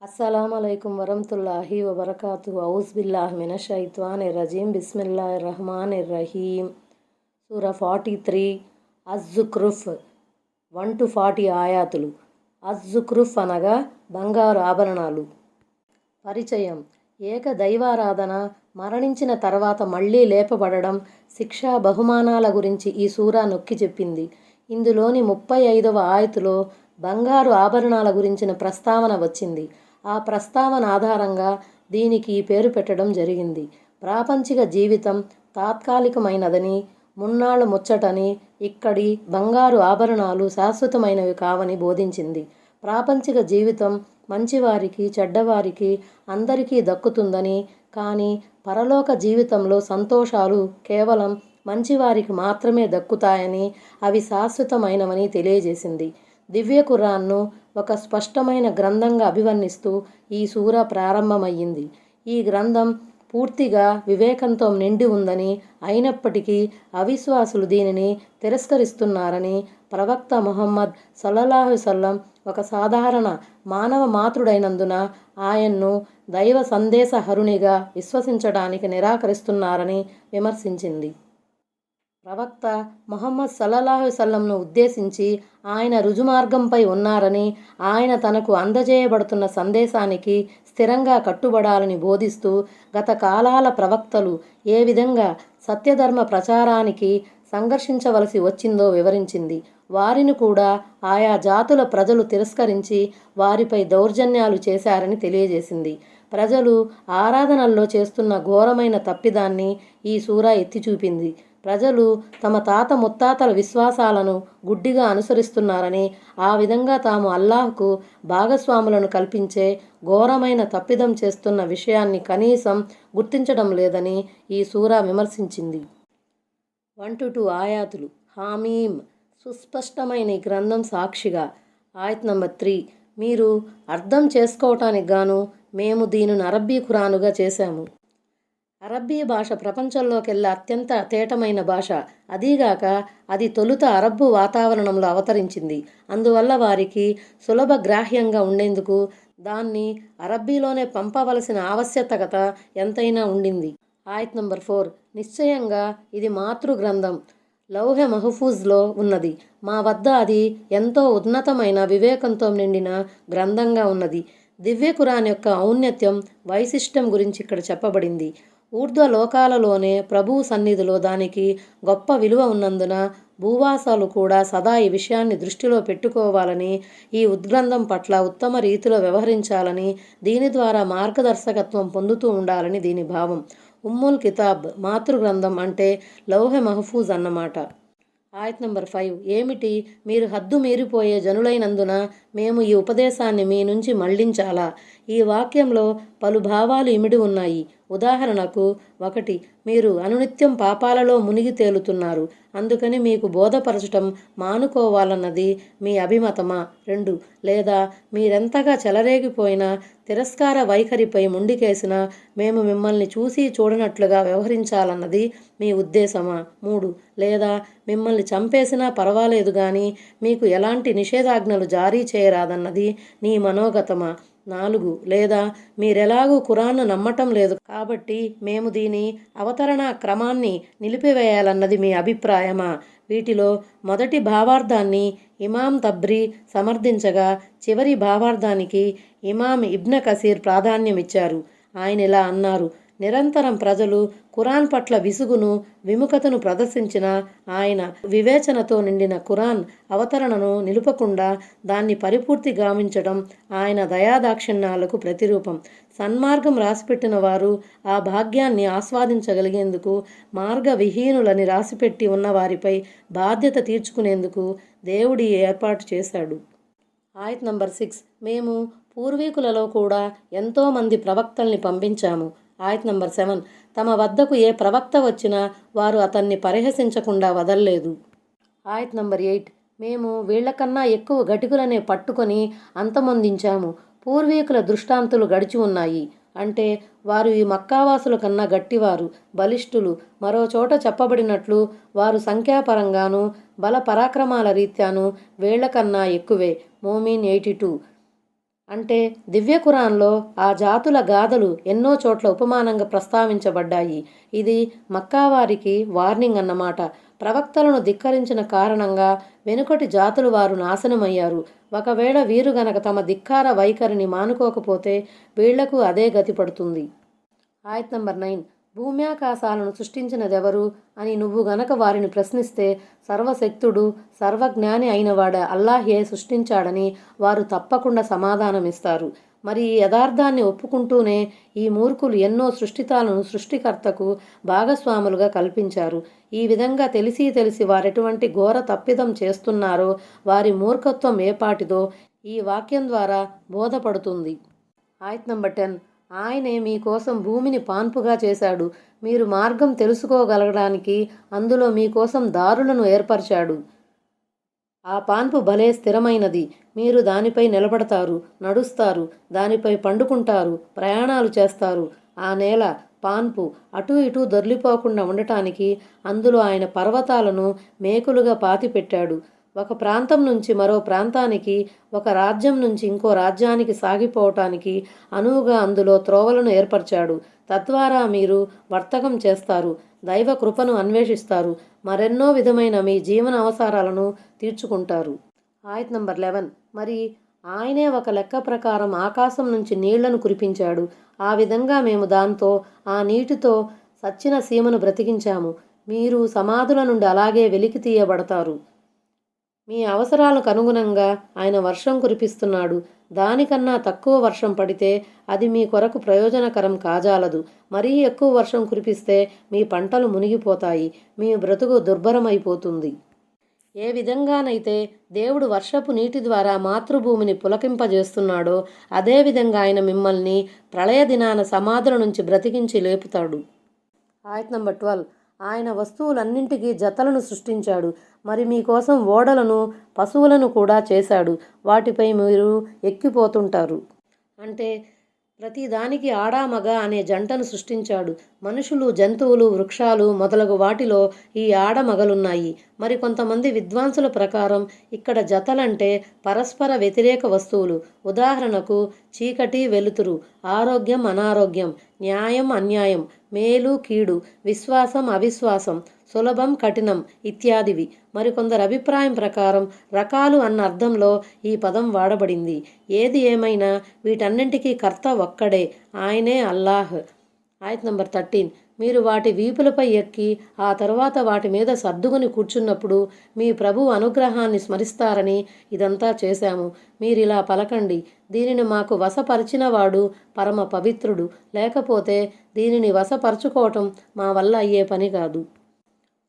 అస్సలామలైకుం వరహ్మతుల్లాహి వబరకాతుహు ఔజ్ బిల్లాహి మినషైత్వానిర్ రజీం బిస్మిల్లాహిర్ రహమానిర్ రహీం. సూరా 43 అజ్-జుఖ్రుఫ్ 1-40 ఆయాతులు. అజ్-జుఖ్రుఫ్ అనగా బంగారు ఆభరణాలు. పరిచయం. ఏక దైవారాధన, మరణించిన తర్వాత మళ్ళీ లేపబడడం, శిక్షా బహుమానాల గురించి ఈ సూరా నొక్కి చెప్పింది. ఇందులోని 35వ ఆయతులో బంగారు ఆభరణాల గురించిన ప్రస్తావన వచ్చింది. ఆ ప్రస్తావన ఆధారంగా దీనికి ఈ పేరు పెట్టడం జరిగింది. ప్రాపంచిక జీవితం తాత్కాలికమైనదని, మున్నాళ్ళ ముచ్చటని, ఇక్కడి బంగారు ఆభరణాలు శాశ్వతమైనవి కావని బోధించింది. ప్రాపంచిక జీవితం మంచివారికి, చెడ్డవారికి అందరికీ దక్కుతుందని, కానీ పరలోక జీవితంలో సంతోషాలు కేవలం మంచివారికి మాత్రమే దక్కుతాయని, అవి శాశ్వతమైనవని తెలియజేసింది. దివ్య ఖురాన్ను ఒక స్పష్టమైన గ్రంథంగా అభివర్ణిస్తూ ఈ సూర ప్రారంభమయ్యింది. ఈ గ్రంథం పూర్తిగా వివేకంతో నిండి ఉందని, అయినప్పటికీ అవిశ్వాసులు దీనిని తిరస్కరిస్తున్నారని, ప్రవక్త ముహమ్మద్ సల్లల్లాహు అలైహి వసల్లం ఒక సాధారణ మానవ మాతృడైనందున ఆయన్ను దైవ సందేశహరునిగా విశ్వసించడానికి నిరాకరిస్తున్నారని విమర్శించింది. ప్రవక్త ముహమ్మద్ సల్లల్లాహు అలైహి వసల్లంను ఉద్దేశించి ఆయన రుజుమార్గంపై ఉన్నారని, ఆయన తనకు అందజేయబడుతున్న సందేశానికి స్థిరంగా కట్టుబడాలని బోధిస్తూ, గత కాలాల ప్రవక్తలు ఏ విధంగా సత్యధర్మ ప్రచారానికి సంఘర్షించవలసి వచ్చిందో వివరించింది. వారిని కూడా ఆయా జాతుల ప్రజలు తిరస్కరించి వారిపై దౌర్జన్యాలు చేశారని తెలియజేసింది. ప్రజలు ఆరాధనల్లో చేస్తున్న ఘోరమైన తప్పిదాన్ని ఈ సూరా ఎత్తి చూపింది. ప్రజలు తమ తాత ముత్తాతల విశ్వాసాలను గుడ్డిగా అనుసరిస్తున్నారని, ఆ విధంగా తాము అల్లాహ్కు భాగస్వాములను కల్పించే ఘోరమైన తప్పిదం చేస్తున్న విషయాన్ని కనీసం గుర్తించడం లేదని ఈ సూరా విమర్శించింది. 1-2 ఆయాతులు. హామీం. సుస్పష్టమైన ఈ గ్రంథం సాక్షిగా. ఆయత్ నంబర్ 3. మీరు అర్థం చేసుకోవటానికి గాను మేము దీనిని అరబ్బీ ఖురానుగా చేశాము. అరబ్బీ భాష ప్రపంచంలోకెల్లా అత్యంత తేటమైన భాష. అదీగాక అది తొలుత అరబ్బు వాతావరణంలో అవతరించింది. అందువల్ల వారికి సులభ గ్రాహ్యంగా ఉండేందుకు దాన్ని అరబ్బీలోనే పంపవలసిన ఆవశ్యకత ఎంతైనా ఉండింది. ఆయత్ నంబర్ 4. నిశ్చయంగా ఇది మాతృ గ్రంథం లౌహె మహఫూజ్లో ఉన్నది. మా వద్ద అది ఎంతో ఉన్నతమైన వివేకంతో నిండిన గ్రంథంగా ఉన్నది. దివ్య ఖురాన్ యొక్క ఔన్నత్యం, వైశిష్ట్యం గురించి ఇక్కడ చెప్పబడింది. ఊర్ధ్వ లోకాలలోనే ప్రభువు సన్నిధిలో దానికి గొప్ప విలువ ఉన్నందున భూవాసాలు కూడా సదా ఈ విషయాన్ని దృష్టిలో పెట్టుకోవాలని, ఈ ఉద్గ్రంథం పట్ల ఉత్తమ రీతిలో వ్యవహరించాలని, దీని ద్వారా మార్గదర్శకత్వం పొందుతూ ఉండాలని దీని భావం. ఉమ్ముల్ కితాబ్ మాతృగ్రంథం అంటే లౌహె మహఫూజ్ అన్నమాట. ఆయత్ నంబర్ 5. ఏమిటి, మీరు హద్దు మీరిపోయే జనులైనందున మేము ఈ ఉపదేశాన్ని మీ నుంచి మళ్లించాలా? ఈ వాక్యంలో పలు భావాలు ఇమిడి ఉన్నాయి. ఉదాహరణకు 1. మీరు అనునిత్యం పాపాలలో మునిగి తేలుతున్నారు, అందుకని మీకు బోధపరచటం మానుకోవాలన్నది మీ అభిమతమా? 2. లేదా మీరెంతగా చెలరేగిపోయినా, తిరస్కార వైఖరిపై ముండికేసినా మేము మిమ్మల్ని చూసి చూడనట్లుగా వ్యవహరించాలన్నది మీ ఉద్దేశమా? 3. లేదా మిమ్మల్ని చంపేసినా పర్వాలేదు గాని మీకు ఎలాంటి నిషేధాజ్ఞలు జారీ చేయరాదన్నది నీ మనోగతమా? 4. లేదా మీరెలాగూ ఖురాన్ను నమ్మటం లేదు కాబట్టి మేము దీని అవతరణ క్రమాన్ని నిలిపివేయాలన్నది మీ అభిప్రాయమా? వీటిలో మొదటి భావార్థాన్ని ఇమాం తబ్రీ సమర్థించగా, చివరి భావార్థానికి ఇమాం ఇబ్న్ కసీర్ ప్రాధాన్యమిచ్చారు. ఆయన ఇలా అన్నారు: నిరంతరం ప్రజలు ఖురాన్ పట్ల విసుగును, విముఖతను ప్రదర్శించిన ఆయన వివేచనతో నిండిన ఖురాన్ అవతరణను నిలుపకుండా దాన్ని పరిపూర్తి గావించడం ఆయన దయాదాక్షిణ్యాలకు ప్రతిరూపం. సన్మార్గం రాసిపెట్టిన వారు ఆ భాగ్యాన్ని ఆస్వాదించగలిగేందుకు, మార్గవిహీనులని రాసిపెట్టి ఉన్న వారిపై బాధ్యత తీర్చుకునేందుకు దేవుడి ఏర్పాటు చేశాడు. ఆయత్ నంబర్ 6. మేము పూర్వీకులలో కూడా ఎంతోమంది ప్రవక్తల్ని పంపించాము. ఆయత్ నంబర్ 7. తమ వద్దకు ఏ ప్రవక్త వచ్చినా వారు అతన్ని పరిహసించకుండా వదల్లేదు. ఆయత్ నంబర్ 8. మేము వీళ్లకన్నా ఎక్కువ ఘటికులనే పట్టుకొని అంతమొందించాము. పూర్వీకుల దృష్టాంతులు గడిచి ఉన్నాయి. అంటే వారు ఈ మక్కావాసుల కన్నా గట్టివారు, బలిష్ఠులు. మరో చోట చెప్పబడినట్లు వారు సంఖ్యాపరంగాను, బల పరాక్రమాల రీత్యాను వీళ్లకన్నా ఎక్కువే. మోమిన్ 82. అంటే దివ్య ఖురాన్లో ఆ జాతుల గాథలు ఎన్నో చోట్ల ఉపమానంగా ప్రస్తావించబడ్డాయి. ఇది మక్కావారికి వార్నింగ్ అన్నమాట. ప్రవక్తలను ధిక్కరించిన కారణంగా వెనుకటి జాతులు వారు నాశనమయ్యారు. ఒకవేళ వీరు గనక తమ ధిక్కార వైఖరిని మానుకోకపోతే వీళ్లకు అదే గతి పడుతుంది. ఆయత్ నంబర్ 9. భూమ్యాకాశాలను సృష్టించినదెవరు అని నువ్వు గనక వారిని ప్రశ్నిస్తే సర్వశక్తుడు సర్వజ్ఞాని అయినవాడ అల్లాహే సృష్టించాడని వారు తప్పకుండా సమాధానమిస్తారు. మరి ఈ యథార్థాన్ని ఒప్పుకుంటూనే ఈ మూర్ఖులు ఎన్నో సృష్టితాలను సృష్టికర్తకు భాగస్వాములుగా కల్పించారు. ఈ విధంగా తెలిసి వారెటువంటి ఘోర తప్పిదం చేస్తున్నారో వారి మూర్ఖత్వం ఏపాటిదో ఈ వాక్యం ద్వారా బోధపడుతుంది. ఆయత్ నంబర్ 10. ఆయనే మీకోసం భూమిని పాన్పుగా చేశాడు. మీరు మార్గం తెలుసుకోగలగడానికి అందులో మీకోసం దారులను ఏర్పరిచాడు. ఆ పాన్పు భలే స్థిరమైనది. మీరు దానిపై నిలబడతారు, నడుస్తారు, దానిపై పండుకుంటారు, ప్రయాణాలు చేస్తారు. ఆ నేల పాన్పు అటూ ఇటూ దొర్లిపోకుండా ఉండటానికి అందులో ఆయన పర్వతాలను మేకులుగా పాతిపెట్టాడు. ఒక ప్రాంతం నుంచి మరో ప్రాంతానికి, ఒక రాజ్యం నుంచి ఇంకో రాజ్యానికి సాగిపోవటానికి అనువుగా అందులో త్రోవలను ఏర్పరిచాడు. తద్వారా మీరు వర్తకం చేస్తారు, దైవ కృపను అన్వేషిస్తారు, మరెన్నో విధమైన మీ జీవన అవసరాలను తీర్చుకుంటారు. ఆయత్ నంబర్ 11. మరి ఆయనే ఒక లెక్క ప్రకారం ఆకాశం నుంచి నీళ్లను కురిపించాడు. ఆ విధంగా మేము దాంతో ఆ నీటితో సచ్చిన సీమను బ్రతికించాము. మీరు సమాధుల నుండి అలాగే వెలికి తీయబడతారు. మీ అవసరాలకు అనుగుణంగా ఆయన వర్షం కురిపిస్తున్నాడు. దానికన్నా తక్కువ వర్షం పడితే అది మీ కొరకు ప్రయోజనకరం కాజాలదు. మరీ ఎక్కువ వర్షం కురిపిస్తే మీ పంటలు మునిగిపోతాయి, మీ బ్రతుకు దుర్భరమైపోతుంది. ఏ విధంగానైతే దేవుడు వర్షపు నీటి ద్వారా మాతృభూమిని పులకింపజేస్తున్నాడో అదేవిధంగా ఆయన మిమ్మల్ని ప్రళయ దినాన సమాధుల నుంచి బ్రతికించి లేపుతాడు. ఆయత్ నంబర్ 12. ఆయన వస్తువులన్నింటికీ జతలను సృష్టించాడు. మరి మీకోసం ఓడలను, పశువులను కూడా చేశాడు. వాటిపై మీరు ఎక్కిపోతుంటారు. అంటే ప్రతి దానికి ఆడా మగ అనే జంటను సృష్టించాడు. మనుషులు, జంతువులు, వృక్షాలు మొదలగు వాటిలో ఈ ఆడ మగలున్నాయి. మరి కొంతమంది విద్వాంసుల ప్రకారం ఇక్కడ జతలంటే పరస్పర వ్యతిరేక వస్తువులు. ఉదాహరణకు చీకటి, వెలుతురు, ఆరోగ్యం, అనారోగ్యం, న్యాయం, అన్యాయం, మేలు, కీడు, విశ్వాసం, అవిశ్వాసం, సులభం, కఠినం ఇత్యాదివి. మరికొందరు అభిప్రాయం ప్రకారం రకాలు అన్న అర్థంలో ఈ పదం వాడబడింది. ఏది ఏమైనా వీటన్నింటికీ కర్త ఒక్కడే, ఆయనే అల్లాహ్. ఆయత్ నంబర్ 13. మీరు వాటి వీపులపై ఎక్కి ఆ తరువాత వాటి మీద సర్దుకుని కూర్చున్నప్పుడు మీ ప్రభువు అనుగ్రహాన్ని స్మరిస్తారని ఇదంతా చేశాము. మీరిలా పలకండి, దీనిని మాకు వశపరిచినవాడు పరమ పవిత్రుడు, లేకపోతే దీనిని వశపరుచుకోవటం మా వల్ల అయ్యే పని కాదు.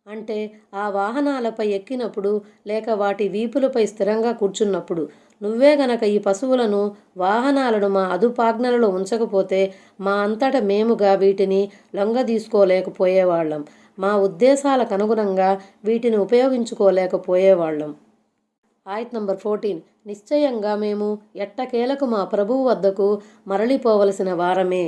అంటే ఆ వాహనాలపై ఎక్కినప్పుడు లేక వాటి వీపులపై స్థిరంగా కూర్చున్నప్పుడు. నువ్వే గనక ఈ పశువులను, వాహనాలను మా అదుపాజ్ఞలలో ఉంచకపోతే మా అంతట మేముగా వీటిని లొంగదీసుకోలేకపోయేవాళ్ళం. మా ఉద్దేశాలకు అనుగుణంగా వీటిని ఉపయోగించుకోలేకపోయేవాళ్ళం. ఆయత్ నంబర్ 14. నిశ్చయంగా మేము ఎట్టకేలకు మా ప్రభువు వద్దకు మరలిపోవలసిన వారమే.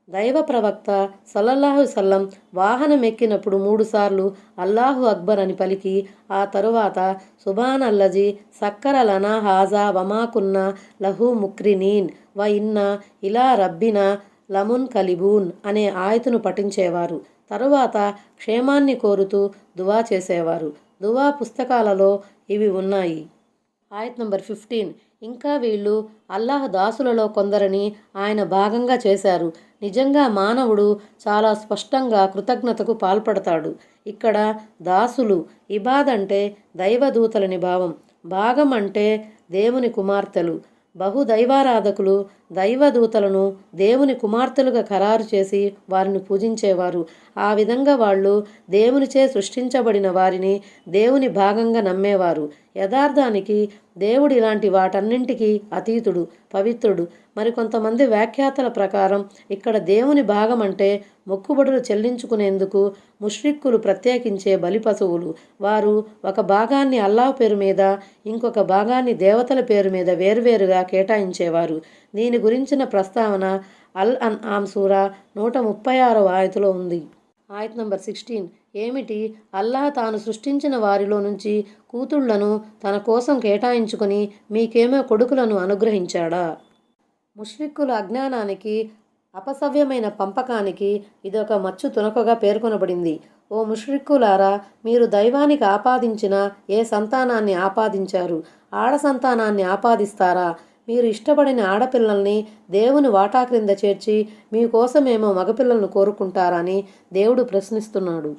దైవ ప్రవక్త సల్లల్లాహు సల్లం వాహనం ఎక్కినప్పుడు 3 సార్లు అల్లాహు అక్బర్ అని పలికి ఆ తరువాత సుబానల్లజీ సక్కర లనా హాజా వమాకున్నా లహు ముక్రినీన్ వ ఇన్నా ఇలా రబ్బినా లమున్ కలిబూన్ అనే ఆయతును పఠించేవారు. తరువాత క్షేమాన్ని కోరుతూ దువా చేసేవారు. దువా పుస్తకాలలో ఇవి ఉన్నాయి. ఆయత్ నంబర్ 15. ఇంకా వీళ్ళు అల్లాహ్ దాసులలో కొందరిని ఆయన భాగంగా చేశారు. నిజంగా మానవుడు చాలా స్పష్టంగా కృతజ్ఞతకు పాల్పడతాడు. ఇక్కడ దాసులు, ఇబాద్ అంటే దైవదూతలని భావం, భాగం అంటే దేవుని కుమార్తెలు. బహుదైవారాధకులు దైవదూతలను దేవుని కుమార్తెలుగా ఖరారు చేసి వారిని పూజించేవారు. ఆ విధంగా వాళ్ళు దేవునిచే సృష్టించబడిన వారిని దేవుని భాగంగా నమ్మేవారు. యథార్థానికి దేవుడు ఇలాంటి వాటన్నింటికీ అతీతుడు, పవిత్రుడు. మరికొంతమంది వ్యాఖ్యాతల ప్రకారం ఇక్కడ దేవుని భాగం అంటే మొక్కుబడులు చెల్లించుకునేందుకు ముష్రిక్కులు ప్రత్యేకించే బలి పశువులు. వారు ఒక భాగాన్ని అల్లాహ్ పేరు మీద, ఇంకొక భాగాన్ని దేవతల పేరు మీద వేర్వేరుగా కేటాయించేవారు. దీని గురించిన ప్రస్తావన అల్ అన్ఆమ్ సూరా 136వ ఆయతులో ఉంది. ఆయత్ నంబర్ 16. ఏమిటి, అల్లాహ్ తాను సృష్టించిన వారిలో నుంచి కూతుళ్లను తన కోసం కేటాయించుకొని మీకేమో కొడుకులను అనుగ్రహించాడా? ముష్రిక్కుల అజ్ఞానానికి, అపసవ్యమైన పంపకానికి ఇదొక మచ్చు తునకగా పేర్కొనబడింది. ఓ ముష్రిక్కులారా, మీరు దైవానికి ఆపాదించిన ఏ సంతానాన్ని ఆపాదించారు? ఆడ సంతానాన్ని ఆపాదిస్తారా? మీరు ఇష్టపడిన ఆడపిల్లల్ని దేవుని వాటా క్రింద చేర్చి మీకోసమేమో మగపిల్లలను కోరుకుంటారా అని దేవుడు ప్రశ్నిస్తున్నాడు.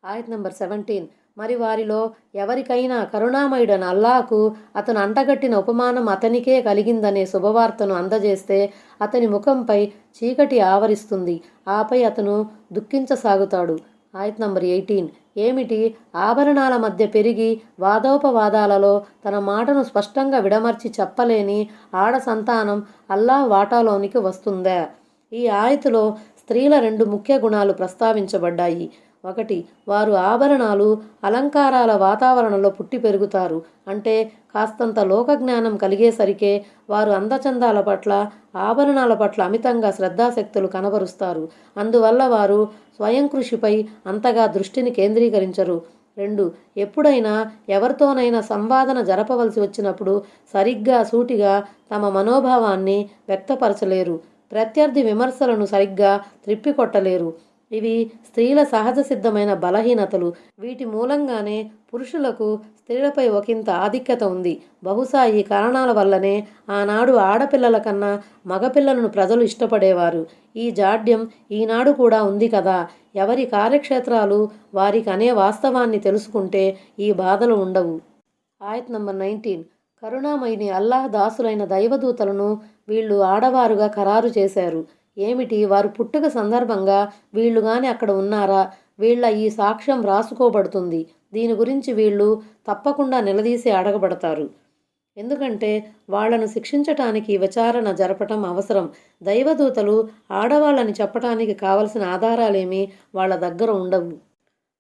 ఆయత్ నంబర్ 17. మరి వారిలో ఎవరికైనా కరుణామయుడైన అల్లాహకు అతను అంటగట్టిన ఉపమానం అతనికే కలిగిందనే శుభవార్తను అందజేస్తే అతని ముఖంపై చీకటి ఆవరిస్తుంది. ఆపై అతను దుఃఖించసాగుతాడు. ఆయత్ నంబర్ 18. ఏమిటి? ఆభరణాల మధ్య పెరిగి వాదోపవాదాలలో తన మాటను స్పష్టంగా విడమర్చి చెప్పలేని ఆడ సంతానం అల్లాహ్ వాటాలోనికి వస్తుందా? ఈ ఆయతులో స్త్రీల 2 ముఖ్య గుణాలు ప్రస్తావించబడ్డాయి. 1. వారు ఆభరణాలు, అలంకారాల వాతావరణంలో పుట్టి పెరుగుతారు. అంటే కాస్తంత లోకజ్ఞానం కలిగేసరికే వారు అందచందాల పట్ల, ఆభరణాల పట్ల అమితంగా శ్రద్ధాశక్తులు కనబరుస్తారు. అందువల్ల వారు స్వయం కృషిపై అంతగా దృష్టిని కేంద్రీకరించరు. 2. ఎప్పుడైనా ఎవరితోనైనా సంవాదన జరపవలసి వచ్చినప్పుడు సరిగ్గా సూటిగా తమ మనోభావాన్ని వ్యక్తపరచలేరు. ప్రత్యర్థి విమర్శలను సరిగ్గా త్రిప్పికొట్టలేరు. ఇవి స్త్రీల సహజ సిద్ధమైన బలహీనతలు. వీటి మూలంగానే పురుషులకు స్త్రీలపై ఒకంత ఆధిక్యత ఉంది. బహుశా ఈ కారణాల వల్లనే ఆనాడు ఆడపిల్లల కన్నా మగపిల్లలను ప్రజలు ఇష్టపడేవారు. ఈ జాడ్యం ఈనాడు కూడా ఉంది కదా. ఎవరి కార్యక్షేత్రాలు వారికి అనే వాస్తవాన్ని తెలుసుకుంటే ఈ బాధలు ఉండవు. ఆయత్ నంబర్ 19. కరుణామయిని అల్లాహ్ దాసులైన దైవదూతలను వీళ్ళు ఆడవారుగా ఖరారు చేశారు. ఏమిటి? వారు పుట్టుక సందర్భంగా వీళ్ళు గాని అక్కడ ఉన్నారా? వీళ్ళ ఈ సాక్ష్యం రాసుకోబడుతుంది. దీని గురించి వీళ్ళు తప్పకుండా నిలదీసి అడగబడతారు. ఎందుకంటే వాళ్లను శిక్షించటానికి విచారణ జరపటం అవసరం. దైవదూతలు ఆడవాళ్ళని చెప్పటానికి కావలసిన ఆధారాలేమీ వాళ్ళ దగ్గర ఉండవు.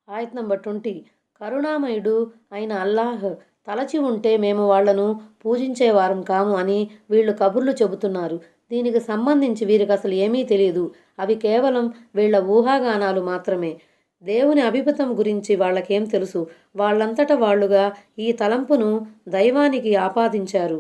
ఆయత్ నంబర్ 20. కరుణామయుడు అయిన అల్లాహ్ తలచి ఉంటే మేము వాళ్లను పూజించేవారం కాము అని వీళ్ళు కబుర్లు చెబుతున్నారు. దీనికి సంబంధించి వీరికి అసలు ఏమీ తెలియదు. అవి కేవలం వీళ్ల ఊహాగానాలు మాత్రమే. దేవుని అభిమతం గురించి వాళ్ళకేం తెలుసు? వాళ్ళంతట వాళ్ళుగా ఈ తలంపును దైవానికి ఆపాదించారు.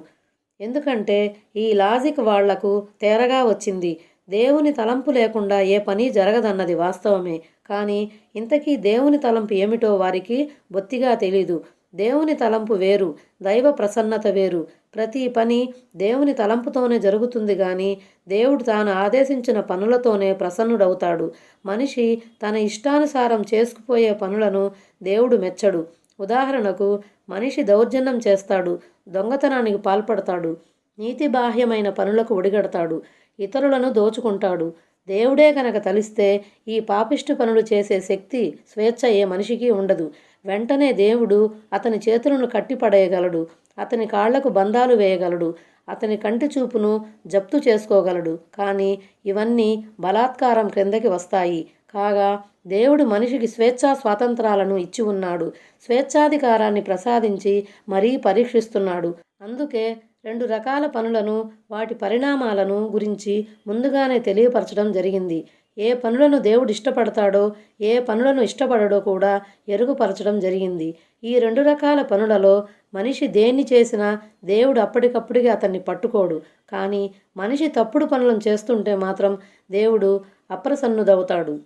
ఎందుకంటే ఈ లాజిక్ వాళ్లకు తేరగా వచ్చింది. దేవుని తలంపు లేకుండా ఏ పని జరగదన్నది వాస్తవమే. కానీ ఇంతకీ దేవుని తలంపు ఏమిటో వారికి బొత్తిగా తెలీదు. దేవుని తలంపు వేరు, దైవ ప్రసన్నత వేరు. ప్రతి పని దేవుని తలంపుతోనే జరుగుతుంది కానీ దేవుడు తాను ఆదేశించిన పనులతోనే ప్రసన్నుడవుతాడు. మనిషి తన ఇష్టానుసారం చేసుకుపోయే పనులను దేవుడు మెచ్చడు. ఉదాహరణకు, మనిషి దౌర్జన్యం చేస్తాడు, దొంగతనానికి పాల్పడతాడు, నీతిబాహ్యమైన పనులకు ఒడిగడతాడు, ఇతరులను దోచుకుంటాడు. దేవుడే కనుక తలిస్తే ఈ పాపిష్టి పనులు చేసే శక్తి, స్వేచ్ఛ ఏ మనిషికి ఉండదు. వెంటనే దేవుడు అతని చేతులను కట్టిపడేయగలడు, అతని కాళ్లకు బంధాలు వేయగలడు, అతని కంటి చూపును జప్తు చేసుకోగలడు. కానీ ఇవన్నీ బలాత్కారం క్రిందకి వస్తాయి. కాగా దేవుడు మనిషికి స్వేచ్ఛా స్వాతంత్రాలను ఇచ్చి ఉన్నాడు. స్వేచ్ఛాధికారాన్ని ప్రసాదించి మరీ పరీక్షిస్తున్నాడు. అందుకే 2 రకాల పనులను, వాటి పరిణామాలను గురించి ముందుగానే తెలియపరచడం జరిగింది. ఏ పనులను దేవుడు ఇష్టపడతాడో, ఏ పనులను ఇష్టపడడో కూడా ఎరుగుపరచడం జరిగింది. ఈ 2 రకాల పనులలో మనిషి దేన్ని చేసినా దేవుడు అప్పటికప్పుడికి అతన్ని పట్టుకోడు. కానీ మనిషి తప్పుడు పనులను చేస్తుంటే మాత్రం దేవుడు అప్రసన్నుడవుతాడు.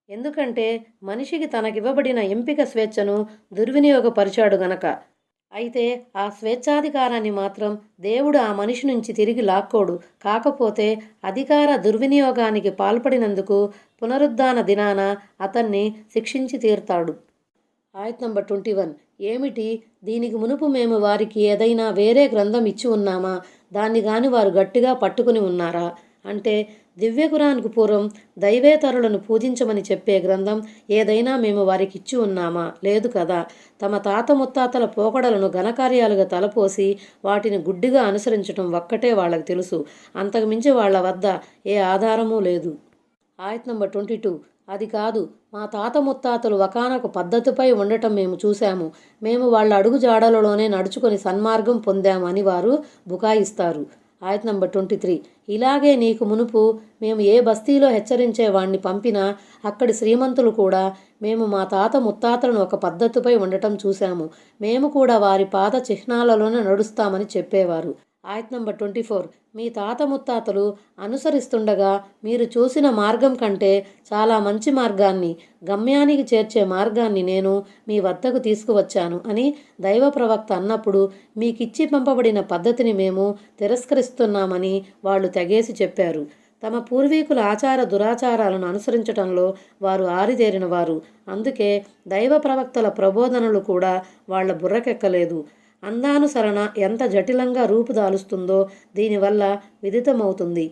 ఎందుకంటే మనిషికి తనకివ్వబడిన ఎంపిక స్వేచ్ఛను దుర్వినియోగపరిచాడు గనక. అయితే ఆ స్వేచ్ఛాధికారాన్ని మాత్రం దేవుడు ఆ మనిషి నుంచి తిరిగి లాక్కోడు. కాకపోతే అధికార దుర్వినియోగానికి పాల్పడినందుకు పునరుద్ధాన దినాన అతన్ని శిక్షించి తీరుతాడు. ఆయత్ నంబర్ 21. ఏమిటి? దీనికి మునుపు మేము వారికి ఏదైనా వేరే గ్రంథం ఇచ్చి ఉన్నామా? దాన్ని గాని వారు గట్టిగా పట్టుకుని ఉన్నారా? అంటే దివ్య ఖురాన్కు పూర్వం దైవేతరులను పూజించమని చెప్పే గ్రంథం ఏదైనా మేము వారికి ఇచ్చి ఉన్నామా? లేదు కదా. తమ తాత ముత్తాతల పోకడలను ఘనకార్యాలుగా తలపోసి వాటిని గుడ్డిగా అనుసరించడం ఒక్కటే వాళ్ళకు తెలుసు. అంతకుమించి వాళ్ళ వద్ద ఏ ఆధారమూ లేదు. ఆయత్ నంబర్ 22. అది కాదు, మా తాత ముత్తాతలు ఒకానొక పద్ధతిపై ఉండటం మేము చూశాము. మేము వాళ్ళ అడుగు జాడలలోనే నడుచుకొని సన్మార్గం పొందాము అని వారు బుకాయిస్తారు. ఆయత్ నంబర్ 23. ఇలాగే నీకు మునుపు మేము ఏ బస్తీలో హెచ్చరించే వాణ్ణి పంపినా అక్కడి శ్రీమంతులు కూడా మేము మా తాత ముత్తాతలను ఒక పద్ధతిపై ఉండటం చూశాము, మేము కూడా వారి పాద చిహ్నాలలోనే నడుస్తామని చెప్పేవారు. ఆయత్ నంబర్ 24. మీ తాత ముత్తాతలు అనుసరిస్తుండగా మీరు చూసిన మార్గం కంటే చాలా మంచి మార్గాన్ని, గమ్యానికి చేర్చే మార్గాన్ని నేను మీ వద్దకు తీసుకువచ్చాను అని దైవ ప్రవక్త అన్నప్పుడు మీకిచ్చి పంపబడిన పద్ధతిని మేము తిరస్కరిస్తున్నామని వాళ్ళు తెగేసి చెప్పారు. తమ పూర్వీకుల ఆచార దురాచారాలను అనుసరించటంలో వారు ఆరితేరిన వారు. అందుకే దైవ ప్రవక్తల ప్రబోధనలు కూడా వాళ్ళ బుర్రకెక్కలేదు. అందానుసరణ ఎంత జటిలంగా రూపుదాలుస్తుందో దీనివల్ల విదితమవుతుంది.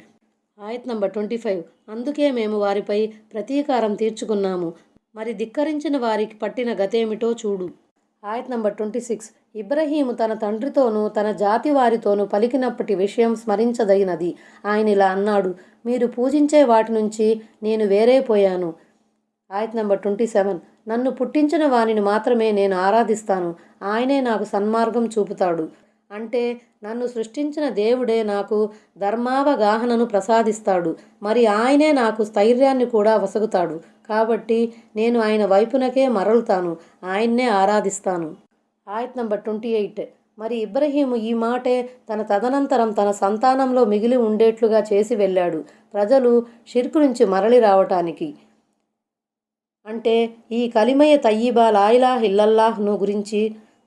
ఆయత్ నంబర్ 25. అందుకే మేము వారిపై ప్రతీకారం తీర్చుకున్నాము. మరి ధిక్కరించిన వారికి పట్టిన గతేమిటో చూడు. ఆయత్ నంబర్ 26. ఇబ్రహీము తన తండ్రితోనూ తన జాతి వారితోనూ పలికినప్పటి విషయం స్మరించదగినది. ఆయన ఇలా అన్నాడు, మీరు పూజించే వాటి నుంచి నేను వేరైపోయాను. ఆయత్ నంబర్ 27. నన్ను పుట్టించిన వానిని మాత్రమే నేను ఆరాధిస్తాను, ఆయనే నాకు సన్మార్గం చూపుతాడు. అంటే నన్ను సృష్టించిన దేవుడే నాకు ధర్మావగాహనను ప్రసాదిస్తాడు, మరి ఆయనే నాకు స్థైర్యాన్ని కూడా వసగుతాడు. కాబట్టి నేను ఆయన వైపునకే మరలుతాను, ఆయన్నే ఆరాధిస్తాను. ఆయత్ నంబర్ 28. మరి ఇబ్రహీము ఈ మాటే తదనంతరం తన సంతానంలో మిగిలి ఉండేట్లుగా చేసి వెళ్ళాడు, ప్రజలు షిర్కు నుంచి మరలి రావటానికి. అంటే ఈ కలిమయ తయ్యిబా లా ఇలాహ ఇల్లల్లాహ్ను గురించి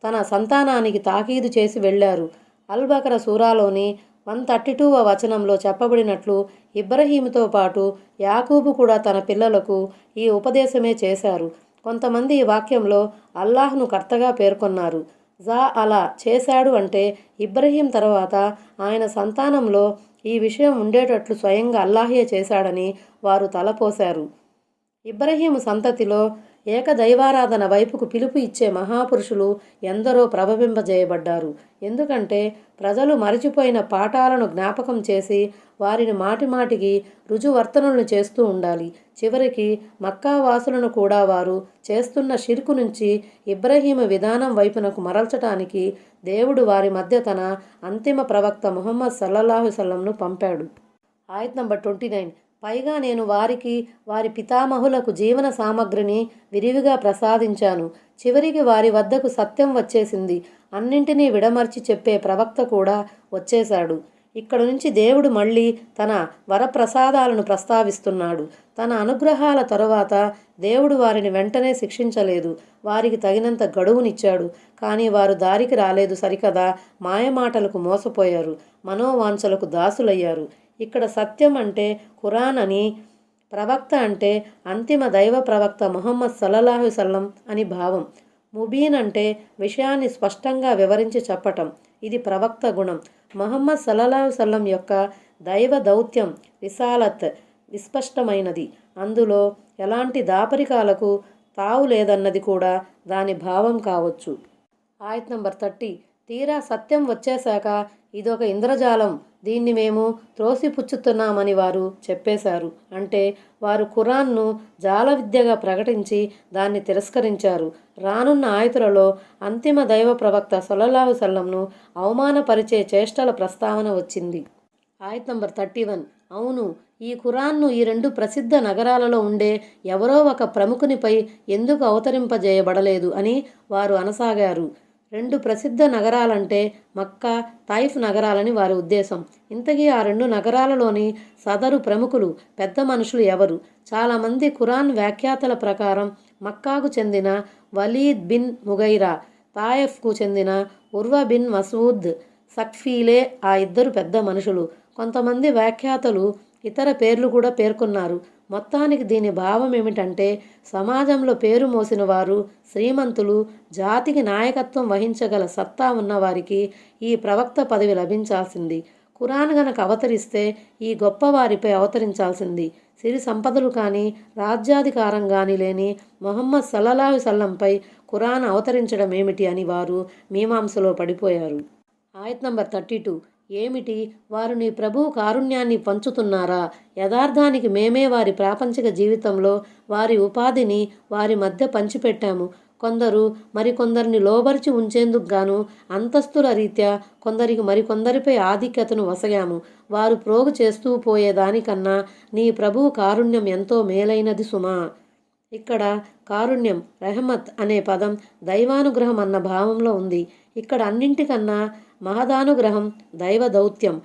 తన సంతానానికి తాకీదు చేసి వెళ్ళారు. అల్ బకర సూరాలోని 132వ వచనంలో చెప్పబడినట్లు ఇబ్రహీముతో పాటు యాకూబు కూడా తన పిల్లలకు ఈ ఉపదేశమే చేశారు. కొంతమంది ఈ వాక్యంలో అల్లాహ్ను కర్తగా పేర్కొన్నారు. అలా చేశాడు అంటే ఇబ్రహీం తర్వాత ఆయన సంతానంలో ఈ విషయం ఉండేటట్లు స్వయంగా అల్లాహే చేశాడని వారు తలపోశారు. ఇబ్రహీము సంతతిలో ఏకదైవారాధన వైపుకు పిలుపు ఇచ్చే మహాపురుషులు ఎందరో ప్రభవింపజేయబడ్డారు. ఎందుకంటే ప్రజలు మరచిపోయిన పాఠాలను జ్ఞాపకం చేసి వారిని మాటిమాటికి రుజువర్తనలను చేస్తూ ఉండాలి. చివరికి మక్కావాసులను కూడా వారు చేస్తున్న షిర్కు నుంచి ఇబ్రహీము విధానం వైపునకు మరల్చటానికి దేవుడు వారి మధ్య తన అంతిమ ప్రవక్త ముహమ్మద్ సల్లల్లాహు అలైహి వసల్లంను పంపాడు. ఆయత్ నంబర్ 29. పైగా నేను వారికి వారి పితామహులకు జీవన సామగ్రిని విరివిగా ప్రసాదించాను. చివరికి వారి వద్దకు సత్యం వచ్చేసింది. అన్నింటినీ విడమర్చి చెప్పే ప్రవక్త కూడా వచ్చేశాడు. ఇక్కడ నుంచి దేవుడు మళ్ళీ తన వరప్రసాదాలను ప్రస్తావిస్తున్నాడు. తన అనుగ్రహాల తరువాత దేవుడు వారిని వెంటనే శిక్షించలేదు, వారికి తగినంత గడువునిచ్చాడు. కానీ వారు దారికి రాలేదు సరికదా, మాయమాటలకు మోసపోయారు, మనోవాంఛలకు దాసులయ్యారు. ఇక్కడ సత్యం అంటే ఖురాన్ అని, ప్రవక్త అంటే అంతిమ దైవ ప్రవక్త ముహమ్మద్ సల్లల్లాహు అలైహి వసల్లం అని భావం. ముబీన్ అంటే విషయాన్ని స్పష్టంగా వివరించి చెప్పటం. ఇది ప్రవక్త గుణం. ముహమ్మద్ సల్లల్లాహు అలైహి వసల్లం యొక్క దైవ దౌత్యం రిసాలత్ విస్పష్టమైనది. అందులో ఎలాంటి దాపరికాలకు తావు లేదన్నది కూడా దాని భావం కావచ్చు. ఆయత్ నంబర్ 30. తీరా సత్యం వచ్చేశాక ఇదొక ఇంద్రజాలం, దీన్ని మేము త్రోసిపుచ్చుతున్నామని వారు చెప్పేశారు. అంటే వారు ఖురాన్ను జాల విద్యగా ప్రకటించి దాన్ని తిరస్కరించారు. రానున్న ఆయతులలో అంతిమ దైవ ప్రవక్త సల్లల్లాహు అలైహి వసల్లంను అవమానపరిచే చేష్టల ప్రస్తావన వచ్చింది. ఆయత్ నంబర్ 31. అవును, ఈ ఖురాన్ను ఈ 2 ప్రసిద్ధ నగరాలలో ఉండే ఎవరో ఒక ప్రముఖునిపై ఎందుకు అవతరింపజేయబడలేదు అని వారు అనసాగారు. 2 ప్రసిద్ధ నగరాలంటే మక్కా, తాయిఫ్ నగరాలని వారి ఉద్దేశం. ఇంతకీ ఆ 2 నగరాలలోని సదరు ప్రముఖులు, పెద్ద మనుషులు ఎవరు? చాలామంది ఖురాన్ వ్యాఖ్యాతల ప్రకారం మక్కాకు చెందిన వలీద్ బిన్ ముగైరా, తాయిఫ్కు చెందిన ఉర్వ బిన్ మసూద్ సక్ఫీలే ఆ 2 పెద్ద మనుషులు. కొంతమంది వ్యాఖ్యాతలు ఇతర పేర్లు కూడా పేర్కొన్నారు. మొత్తానికి దీని భావం ఏమిటంటే సమాజంలో పేరు మోసిన వారు, శ్రీమంతులు, జాతికి నాయకత్వం వహించగల సత్తా ఉన్నవారికి ఈ ప్రవక్త పదవి లభించాల్సింది. ఖురాన్ గనక అవతరిస్తే ఈ గొప్పవారిపై అవతరించాల్సింది. సిరి సంపదలు కానీ రాజ్యాధికారం కానీ లేని ముహమ్మద్ సల్లల్లాహు అలైహి వసల్లంపై ఖురాన్ అవతరించడం ఏమిటి అని వారు మీమాంసలో పడిపోయారు. ఆయత్ నంబర్ 32. ఏమిటి, వారు నీ ప్రభువు కారుణ్యాన్ని పంచుతున్నారా? యథార్థానికి మేమే వారి ప్రాపంచిక జీవితంలో వారి ఉపాధిని వారి మధ్య పంచిపెట్టాము. కొందరు మరికొందరిని లోబరిచి ఉంచేందుకు గాను అంతస్తుల రీత్యా కొందరికి మరికొందరిపై ఆధిక్యతను వసగాము. వారు ప్రోగు చేస్తూ పోయేదానికన్నా నీ ప్రభువు కారుణ్యం ఎంతో మేలైనది సుమా. ఇక్కడ కారుణ్యం, రెహమత్ అనే పదం దైవానుగ్రహం అన్న భావంలో ఉంది. ఇక్కడ అన్నింటికన్నా మహదానుగ్రహం దైవ దౌత్యం.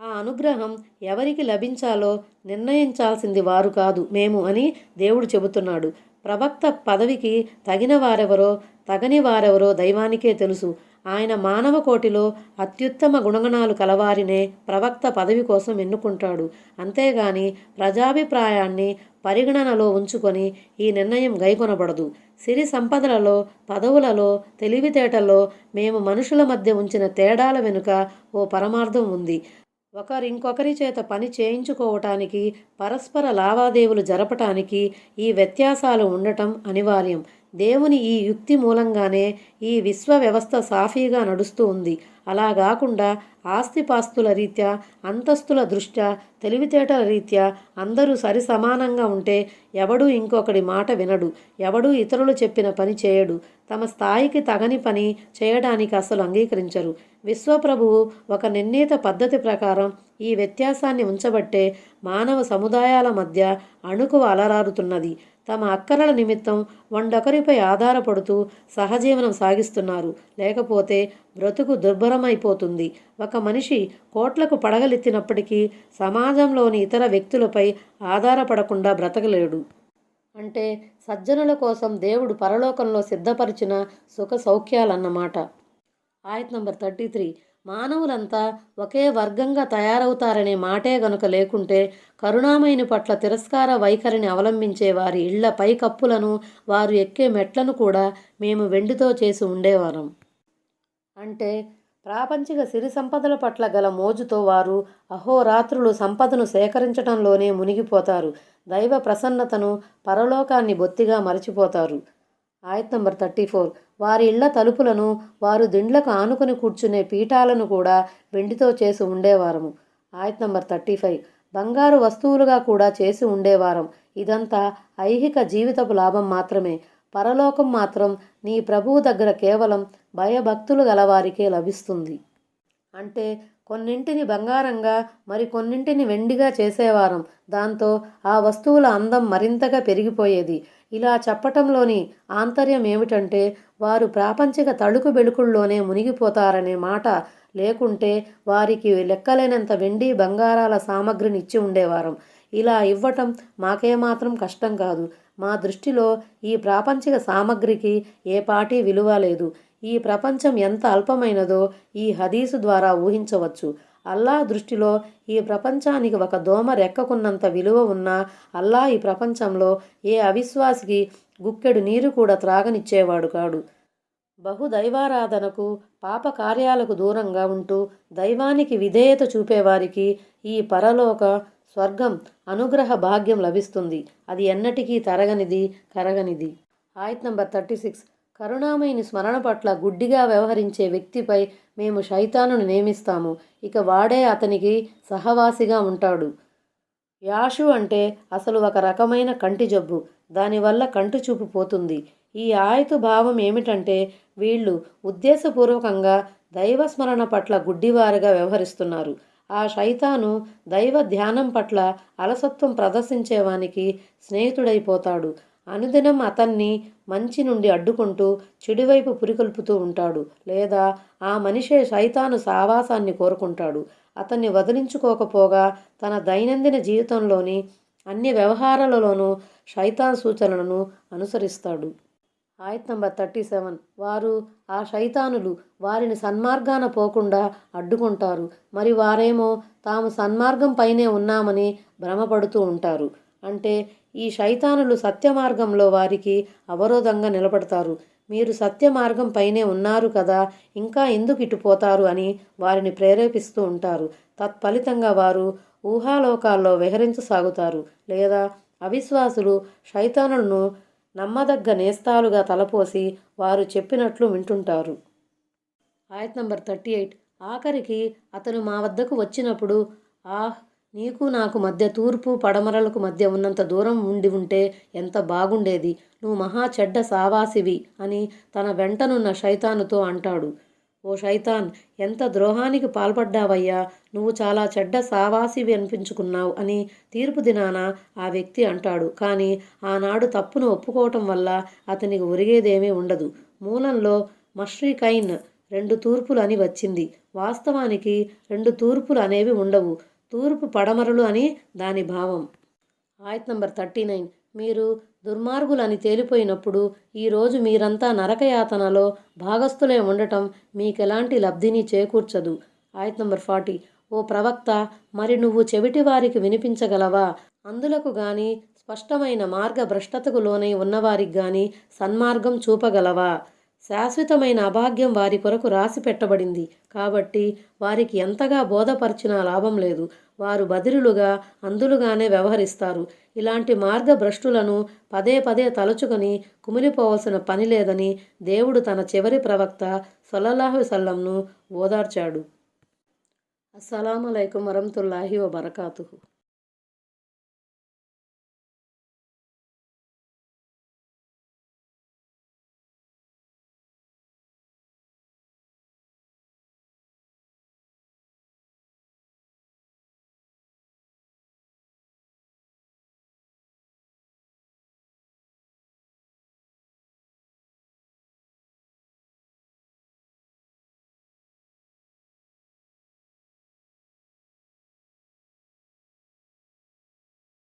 ఆ అనుగ్రహం ఎవరికి లభించాలో నిర్ణయించాల్సింది వారు కాదు, మేము అని దేవుడు చెబుతున్నాడు. ప్రవక్త పదవికి తగిన వారెవరో తగని వారెవరో దైవానికే తెలుసు. ఆయన మానవ కోటిలో అత్యుత్తమ గుణగణాలు కలవారినే ప్రవక్త పదవి కోసం ఎన్నుకుంటాడు. అంతేగాని ప్రజాభిప్రాయాన్ని పరిగణనలో ఉంచుకొని ఈ నిర్ణయం గైకొనబడదు. సిరి సంపదలలో, పదవులలో, తెలివితేటల్లో మేము మనుషుల మధ్య ఉంచిన తేడాల వెనుక ఓ పరమార్థం ఉంది. ఒకరింకొకరి చేత పని చేయించుకోవటానికి, పరస్పర లావాదేవీలు జరపటానికి ఈ వ్యత్యాసాలు ఉండటం అనివార్యం. దేవుని ఈ యుక్తి మూలంగానే ఈ విశ్వ వ్యవస్థ సాఫీగా నడుస్తూ ఉంది. అలా కాకుండా ఆస్తిపాస్తుల రీత్యా, అంతస్తుల దృష్ట్యా, తెలివితేటల రీత్యా అందరూ సరి సమానంగా ఉంటే ఎవడూ ఇంకొకడి మాట వినడు, ఎవడూ ఇతరులు చెప్పిన పని చేయడు, తమ స్థాయికి తగని పని చేయడానికి అసలు అంగీకరించరు. విశ్వప్రభువు ఒక నిర్ణీత పద్ధతి ప్రకారం ఈ వ్యత్యాసాన్ని ఉంచబట్టే మానవ సముదాయాల మధ్య అణుకువ అలరారుతున్నది. తమ అక్కరల నిమిత్తం వండొకరిపై ఆధారపడుతూ సహజీవనం సాగిస్తున్నారు. లేకపోతే బ్రతుకు దుర్భరమైపోతుంది. ఒక మనిషి కోట్లకు పడగలెత్తినప్పటికీ సమాజంలోని ఇతర వ్యక్తులపై ఆధారపడకుండా బ్రతకలేడు. అంటే సజ్జనుల కోసం దేవుడు పరలోకంలో సిద్ధపరిచిన సుఖ సౌఖ్యాలన్నమాట. ఆయత్ నంబర్ 33. మానవులంతా ఒకే వర్గంగా తయారవుతారనే మాటే గనుక లేకుంటే కరుణామయుని పట్ల తిరస్కార వైఖరిని అవలంబించే వారి ఇళ్ల పైకప్పులను, వారు ఎక్కే మెట్లను కూడా మేము వెండితో చేసి ఉండేవారం. అంటే ప్రాపంచిక సిరి సంపదల పట్ల గల మోజుతో వారు అహోరాత్రులు సంపదను సేకరించడంలోనే మునిగిపోతారు. దైవ ప్రసన్నతను, పరలోకాన్ని బొత్తిగా మరచిపోతారు. ఆయత్ నంబర్ 34. వారి ఇళ్ల తలుపులను, వారు దిండ్లకు ఆనుకుని కూర్చునే పీఠాలను కూడా వెండితో చేసి ఉండేవారము. ఆయత్ నంబర్ 35. బంగారు వస్తువులుగా కూడా చేసి ఉండేవారం. ఇదంతా ఐహిక జీవితపు లాభం మాత్రమే. పరలోకం మాత్రం నీ ప్రభువు దగ్గర కేవలం భయభక్తులు గలవారికే లభిస్తుంది. అంటే కొన్నింటిని బంగారంగా, మరి కొన్నింటిని వెండిగా చేసేవారం. దాంతో ఆ వస్తువుల అందం మరింతగా పెరిగిపోయేది. ఇలా చెప్పటంలోని ఆంతర్యం ఏమిటంటే వారు ప్రాపంచిక తళుకు బెళుకుల్లోనే మునిగిపోతారనే మాట. లేకుంటే వారికి లెక్కలేనంత వెండి బంగారాల సామగ్రిని ఇచ్చి ఉండేవారం. ఇలా ఇవ్వటం మాకేమాత్రం కష్టం కాదు. మా దృష్టిలో ఈ ప్రాపంచిక సామగ్రికి ఏ పాటి విలువ లేదు. ఈ ప్రపంచం ఎంత అల్పమైనదో ఈ హదీసు ద్వారా ఊహించవచ్చు. అల్లా దృష్టిలో ఈ ప్రపంచానికి ఒక దోమ రెక్కకున్నంత విలువ ఉన్నా అల్లా ఈ ప్రపంచంలో ఏ అవిశ్వాసికి గుక్కెడు నీరు కూడా త్రాగనిచ్చేవాడు కాడు. బహుదైవారాధనకు, పాప కార్యాలకు దూరంగా ఉంటూ దైవానికి విధేయత చూపేవారికి ఈ పరలోక స్వర్గం అనుగ్రహ భాగ్యం లభిస్తుంది. అది ఎన్నటికీ తరగనిది, కరగనిది. ఆయత్ నంబర్ 36. కరుణామయుని స్మరణ పట్ల గుడ్డిగా వ్యవహరించే వ్యక్తిపై మేము శైతానును నియమిస్తాము. ఇక వాడే అతనికి సహవాసిగా ఉంటాడు. యాషు అంటే అసలు ఒక రకమైన కంటి జబ్బు. దానివల్ల కంటి చూపు పోతుంది. ఈ ఆయతు భావం ఏమిటంటే వీళ్ళు ఉద్దేశపూర్వకంగా దైవస్మరణ పట్ల గుడ్డివారుగా వ్యవహరిస్తున్నారు. ఆ శైతాను దైవ ధ్యానం పట్ల అలసత్వం ప్రదర్శించేవానికి స్నేహితుడైపోతాడు. అనుదినం అతన్ని మంచి నుండి అడ్డుకుంటూ చెడువైపు పురికొల్పుతూ ఉంటాడు. లేదా ఆ మనిషే శైతాను సావాసాన్ని కోరుకుంటాడు. అతన్ని వదిలించుకోకపోగా తన దైనందిన జీవితంలోని అన్ని వ్యవహారాలలోనూ శైతాన్ సూచనలను అనుసరిస్తాడు. ఆయత్ నంబర్ 37. వారు ఆ శైతానులు వారిని సన్మార్గాన పోకుండా అడ్డుకుంటారు. మరి వారేమో తాము సన్మార్గం పైనే ఉన్నామని భ్రమపడుతూ ఉంటారు. అంటే ఈ శైతానులు సత్య మార్గంలో వారికి అవరోధంగా నిలబడతారు. మీరు సత్య మార్గం పైనే ఉన్నారు కదా, ఇంకా ఎందుకు ఇటు పోతారు అని వారిని ప్రేరేపిస్తూ ఉంటారు. తత్ఫలితంగా వారు ఊహాలోకాల్లో విహరించసాగుతారు. లేదా అవిశ్వాసులు శైతానులను నమ్మదగ్గ నేస్తాలుగా తలపోసి వారు చెప్పినట్లు వింటుంటారు. ఆయత్ నంబర్ 38. ఆఖరికి అతను మా వద్దకు వచ్చినప్పుడు, నీకు నాకు మధ్య తూర్పు పడమరలకు మధ్య ఉన్నంత దూరం ఉండి ఉంటే ఎంత బాగుండేది, నువ్వు మహా చెడ్డ సావాసివి అని తన వెంటనున్న శైతానుతో అంటాడు. ఓ శైతాన్, ఎంత ద్రోహానికి పాల్పడ్డావయ్యా, నువ్వు చాలా చెడ్డ సావాసివి అనిపించుకున్నావు అని తీర్పు దినాన ఆ వ్యక్తి అంటాడు. కానీ ఆనాడు తప్పును ఒప్పుకోవటం వల్ల అతనికి ఒరిగేదేమీ ఉండదు. మూలంలో మష్రికైన్ 2 తూర్పులు అని వచ్చింది. వాస్తవానికి 2 తూర్పులు అనేవి ఉండవు. తూర్పు పడమరలు అని దాని భావం. ఆయత్ నంబర్ 39. మీరు దుర్మార్గులని తేలిపోయినప్పుడు ఈరోజు మీరంతా నరకయాతనలో భాగస్థులై ఉండటం మీకెలాంటి లబ్ధిని చేకూర్చదు. ఆయత్ నంబర్ 40. ఓ ప్రవక్త, మరి నువ్వు చెవిటి వారికి వినిపించగలవా? అందులకు గాని స్పష్టమైన మార్గభ్రష్టతకు లోనై ఉన్నవారికి గాని సన్మార్గం చూపగలవా? శాశ్వతమైన అభాగ్యం వారి కొరకు రాసి పెట్టబడింది. కాబట్టి వారికి ఎంతగా బోధపరిచినా లాభం లేదు. వారు బధిరులుగా అంధులుగానే వ్యవహరిస్తారు. ఇలాంటి మార్గభ్రష్టులను పదే పదే తలుచుకొని కుమిలిపోవలసిన పని లేదని దేవుడు తన చివరి ప్రవక్త సల్లల్లాహు అలైహి వసల్లంను ఓదార్చాడు. అస్సలాము అలైకుం వరహ్మతుల్లాహి వబరకాతుహు.